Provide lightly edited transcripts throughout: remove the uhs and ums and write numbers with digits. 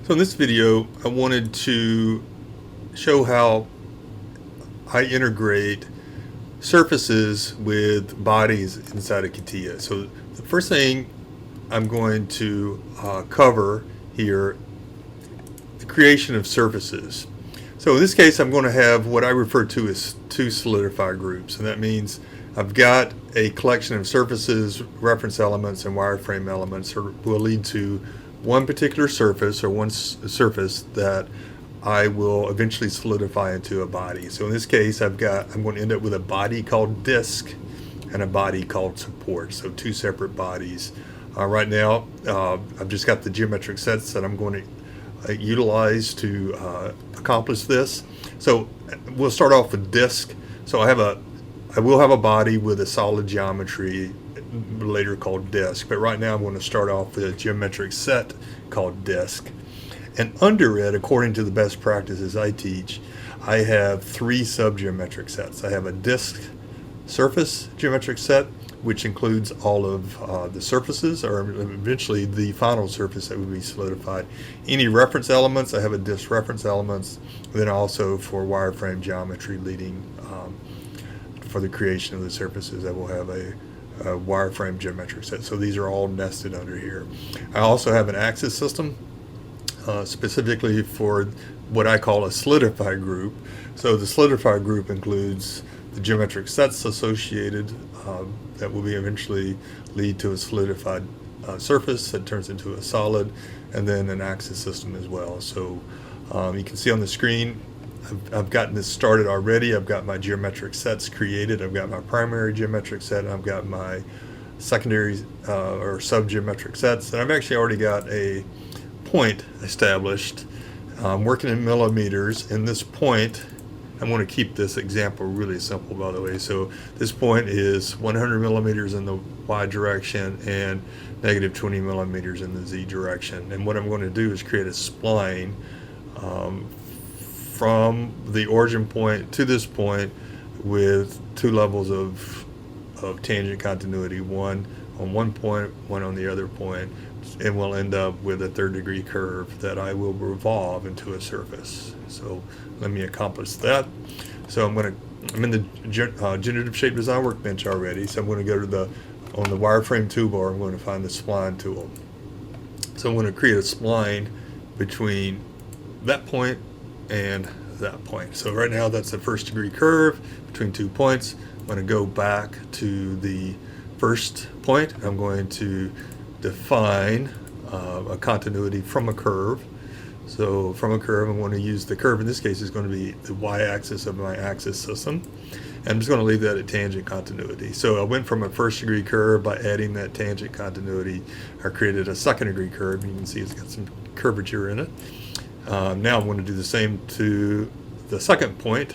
So in this video, I wanted to show how I integrate surfaces with bodies inside of CATIA. So the first thing I'm going to cover here, the creation of surfaces. So in this case, I'm going to have what I refer to as two Solidify groups, and that means I've got a collection of surfaces, reference elements, and wireframe elements that will lead to one particular surface or one surface that I will eventually solidify into a body. So in this case, I'm going to end up with a body called disk and a body called support. So two separate bodies. Right now, I've just got the geometric sets that I'm going to utilize to accomplish this. So we'll start off with disk. So I will have a body with a solid geometry, later called disk, but right now I'm going to start off with a geometric set called disk. And under it, according to the best practices I teach, I have three subgeometric sets. I have a disk surface geometric set, which includes all of the surfaces, or eventually the final surface that would be solidified. Any reference elements, I have a disk reference elements. Then also for wireframe geometry leading for the creation of the surfaces, I will have a wireframe geometric set. So these are all nested under here. I also have an axis system specifically for what I call a solidify group. So the solidify group includes the geometric sets associated that will be eventually lead to a solidified surface that turns into a solid, and then an axis system as well. So you can see on the screen, I've gotten this started already. I've got my geometric sets created. I've got my primary geometric set, and I've got my secondary or sub-geometric sets. And I've actually already got a point established. I'm working in millimeters. In this point, I'm going to keep this example really simple, by the way. So this point is 100 millimeters in the Y direction and negative 20 millimeters in the Z direction. And what I'm going to do is create a spline from the origin point to this point with two levels of tangent continuity, one on one point, one on the other point, and we'll end up with a third-degree curve that I will revolve into a surface. So let me accomplish that. So I'm in the generative shape design workbench already. So I'm going to go to on the wireframe toolbar, I'm going to find the spline tool. So I'm going to create a spline between that point and that point. So right now that's a first-degree curve between 2 points. I'm going to go back to the first point. I'm going to define a continuity from a curve. So from a curve, I'm going to use the curve. In this case, is going to be the y-axis of my axis system. And I'm just going to leave that at tangent continuity. So I went from a first-degree curve by adding that tangent continuity. I created a second-degree curve. You can see it's got some curvature in it. Now I'm going to do the same to the second point.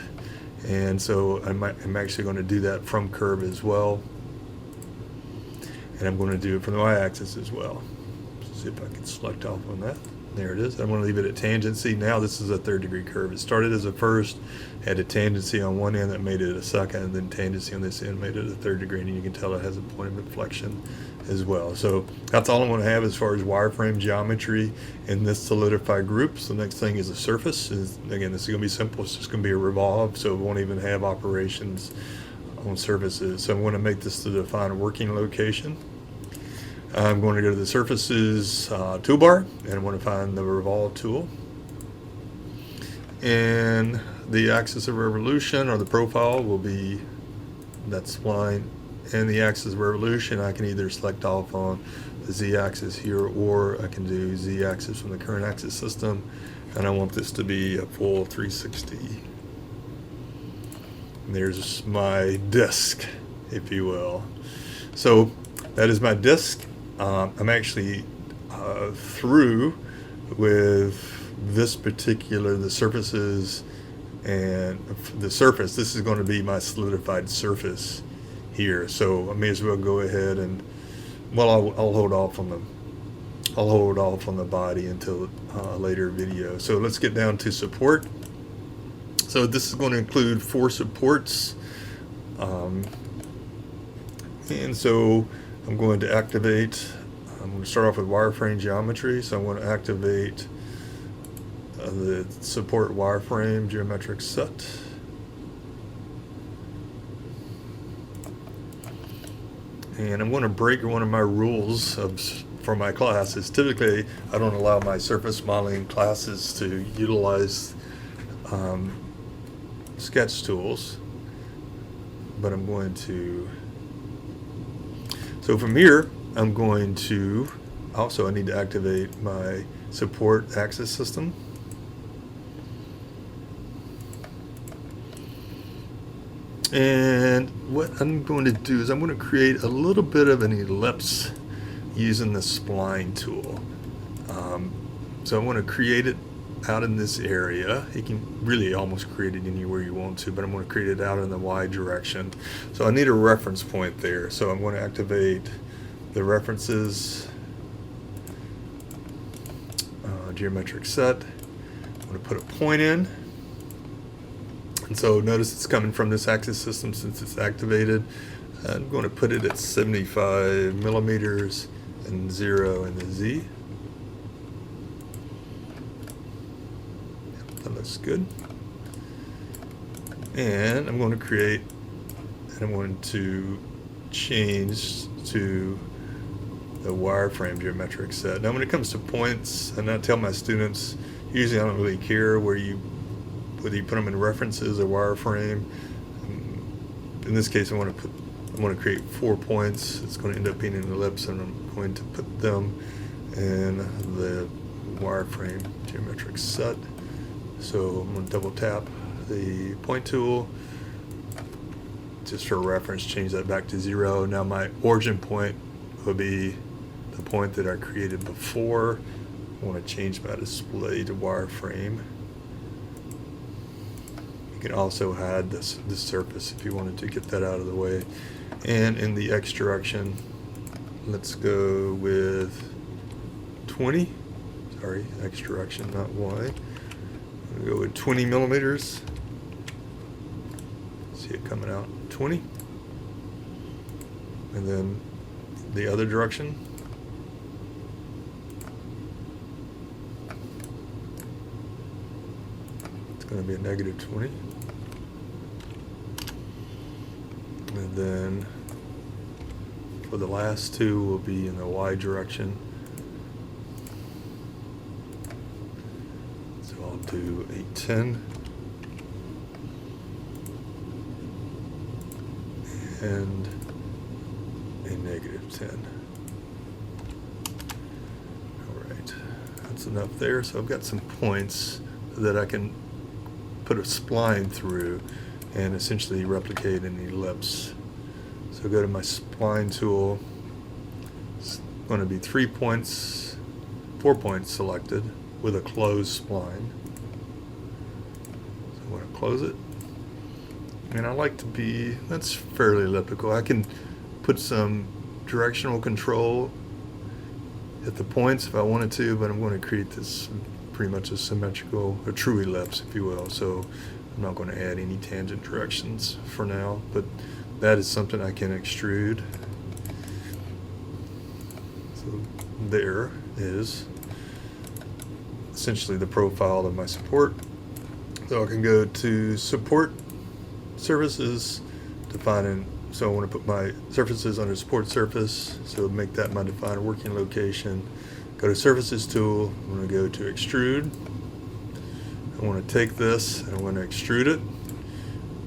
And so I'm actually going to do that from curve as well. And I'm going to do it from the y-axis as well. Let's see if I can select off on that. There it is. I'm going to leave it at tangency. Now this is a third-degree curve. It started as a first, had a tangency on one end that made it a second, and then tangency on this end made it a third degree, and you can tell it has a point of inflection as well. So that's all I'm going to have as far as wireframe geometry in this solidify group. So the next thing is a surface. Again, this is going to be simple. It's just going to be a revolve, so it won't even have operations on surfaces. So I'm going to make this to define a working location. I'm going to go to the surfaces toolbar, and I'm going to find the revolve tool. And the axis of revolution, or the profile, will be that spline. And the axis of revolution, I can either select off on the z-axis here, or I can do z-axis from the current axis system. And I want this to be a full 360. And there's my disk, if you will. So that is my disk. I'm actually through with this particular, the surfaces and the surface. This is going to be my solidified surface here. So I may as well go ahead and, well, I'll hold off on the body until a later video. So let's get down to support. So this is going to include 4 supports. And so I'm going to activate, I'm going to start off with wireframe geometry. So I'm going to activate the support wireframe geometric set. And I'm going to break one of my rules for my classes. Typically, I don't allow my surface modeling classes to utilize sketch tools, but I'm going to. So from here, I'm going to also, I need to activate my support axis system. And what I'm going to do is I'm going to create a little bit of an ellipse using the Spline tool. So I want to create it out in this area. You can really almost create it anywhere you want to, but I'm going to create it out in the Y direction. So I need a reference point there. So I'm going to activate the references geometric set. I'm going to put a point in. And so notice it's coming from this axis system since it's activated. I'm going to put it at 75 millimeters and 0 in the Z. That looks good. And I'm going to create, and I'm going to change to the wireframe geometric set. Now when it comes to points, and I tell my students, usually I don't really care whether you put them in references or wireframe. In this case, I want to create 4 points. It's going to end up being an ellipse, and I'm going to put them in the wireframe geometric set. So I'm going to double tap the point tool. Just for reference, change that back to 0. Now my origin point will be the point that I created before. I want to change my display to wireframe. You can also hide this surface if you wanted to get that out of the way. And in the X direction, let's go with 20. Sorry, X direction, not Y. We'll go with 20 millimeters. See it coming out 20. And then the other direction. It's going to be a negative 20. And then for the last two will be in the Y direction. So I'll do a 10 and a negative 10. All right, that's enough there. So I've got some points that I can put a spline through and essentially replicate an ellipse. So go to my spline tool. It's going to be 4 points selected with a closed spline. So I'm going to close it. And I like to be, that's fairly elliptical. I can put some directional control at the points if I wanted to, but I'm going to create this pretty much a symmetrical, a true ellipse, if you will. So I'm not going to add any tangent directions for now, but that is something I can extrude. So there is essentially the profile of my support. So I can go to support surfaces, define, so I want to put my surfaces under support surface, so make that my defined working location. Go to surfaces tool, I'm going to go to extrude. I want to take this and I'm going to extrude it,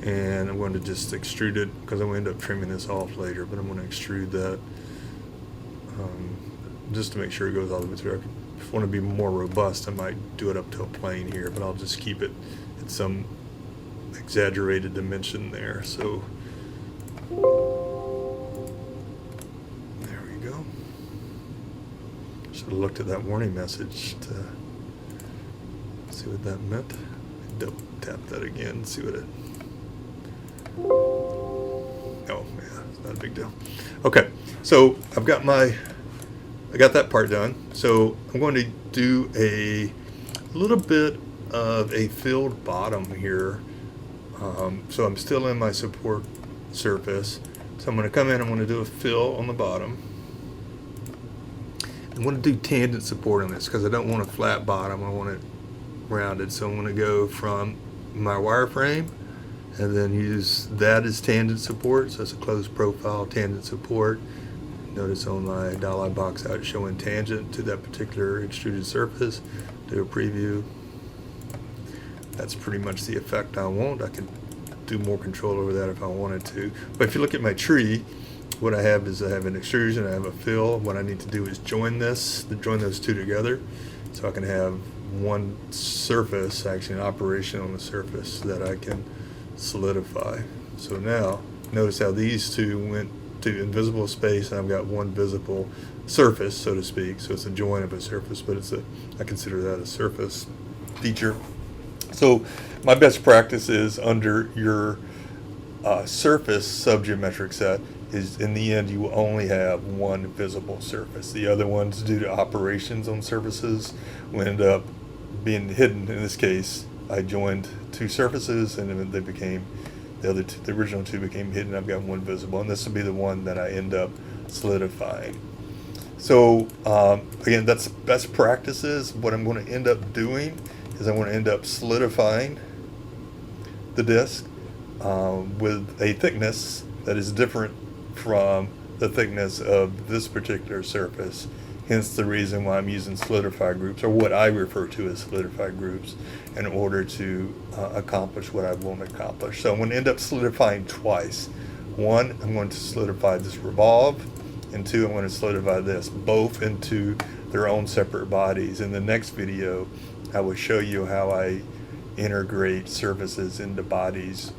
and I'm going to just extrude it because I'm going to end up trimming this off later, but I'm going to extrude that just to make sure it goes all the way through. If I want to be more robust, I might do it up to a plane here, but I'll just keep it at some exaggerated dimension there. So there we go. Should have looked at that warning message to see what that meant. Double tap that again, see what it. Oh yeah, it's not a big deal. Okay, so I got that part done. So I'm going to do a little bit of a filled bottom here. So I'm still in my support surface. So I'm going to come in, I'm going to do a fill on the bottom. I'm going to do tangent support on this because I don't want a flat bottom. I want it rounded. So I'm going to go from my wireframe and then use that as tangent support. So it's a closed profile tangent support. Notice on my dialog box how it's showing tangent to that particular extruded surface. Do a preview. That's pretty much the effect I want. I could do more control over that if I wanted to. But if you look at my tree, what I have is I have an extrusion, I have a fill. What I need to do is join those two together, so I can have one surface, actually an operation on the surface that I can solidify. So now, notice how these two went to invisible space, and I've got one visible surface, so to speak. So it's a join of a surface, but I consider that a surface feature. So my best practice is under your surface subgeometric set is in the end you will only have one visible surface. The other ones, due to operations on surfaces, will end up being hidden. In this case, I joined two surfaces and then they became the original two became hidden. I've got one visible, and this will be the one that I end up solidifying. So again, that's best practices. What I'm going to end up doing is I'm going to end up solidifying the disk with a thickness that is different from the thickness of this particular surface. Hence the reason why I'm using solidify groups, or what I refer to as solidify groups, in order to accomplish what I want to accomplish. So I'm going to end up solidifying twice. One, I'm going to solidify this revolve, and two, I'm going to solidify this, both into their own separate bodies. In the next video, I will show you how I integrate surfaces into bodies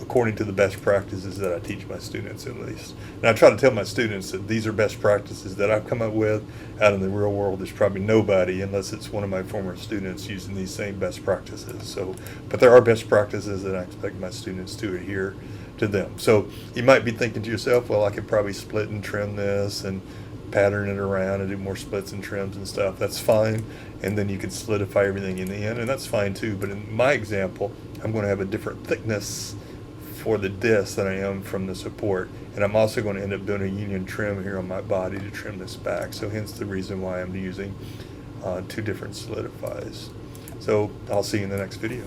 according to the best practices that I teach my students, at least. And I try to tell my students that these are best practices that I've come up with. Out in the real world, there's probably nobody, unless it's one of my former students, using these same best practices. So, but there are best practices that I expect my students to adhere to them. So you might be thinking to yourself, well, I could probably split and trim this and pattern it around and do more splits and trims and stuff. That's fine. And then you can solidify everything in the end, and that's fine too. But in my example, I'm going to have a different thickness for the disc than I am from the support, and I'm also going to end up doing a union trim here on my body to trim this back. So hence the reason why I'm using two different solidifies. So I'll see you in the next video.